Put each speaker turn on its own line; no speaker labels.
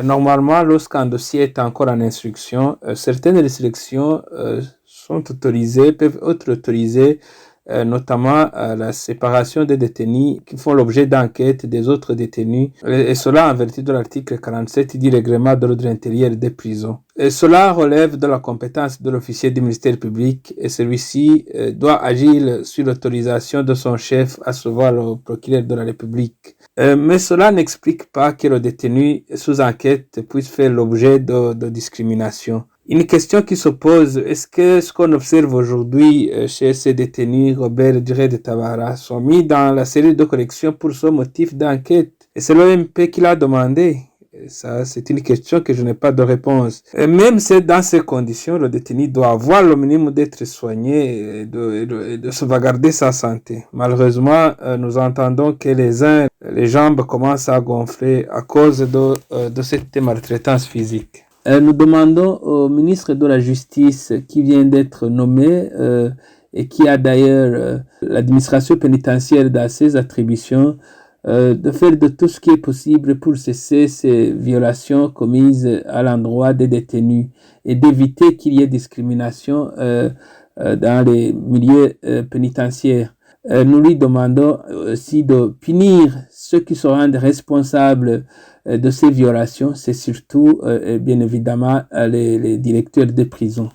Normalement, lorsqu'un dossier est encore en instruction, certaines restrictions sont autorisées, peuvent être autorisées, notamment la séparation des détenus qui font l'objet d'enquêtes des autres détenus, et cela en vertu de l'article 47 du règlement de l'ordre intérieur des prisons. Et cela relève de la compétence de l'officier du ministère public et celui-ci doit agir sur l'autorisation de son chef, à savoir le procureur de la République. Mais cela n'explique pas que le détenu sous enquête puisse faire l'objet de discrimination. Une question qui se pose, est-ce que ce qu'on observe aujourd'hui chez ces détenus, Robert Duré de Tabara, sont mis dans la cellule de correction pour ce motif d'enquête? Et c'est l'OMP qui l'a demandé. Ça, c'est une question que je n'ai pas de réponse. Et même si dans ces conditions, le détenu doit avoir le minimum d'être soigné et de sauvegarder sa santé. Malheureusement, nous entendons que les jambes commencent à gonfler à cause de cette maltraitance physique. Nous demandons au ministre de la Justice qui vient d'être nommé et qui a d'ailleurs l'administration pénitentiaire dans ses attributions de faire de tout ce qui est possible pour cesser ces violations commises à l'endroit des détenus et d'éviter qu'il y ait discrimination dans les milieux pénitentiaires. Nous lui demandons aussi de punir ceux qui seront responsables de ces violations, c'est surtout bien évidemment les directeurs de prison.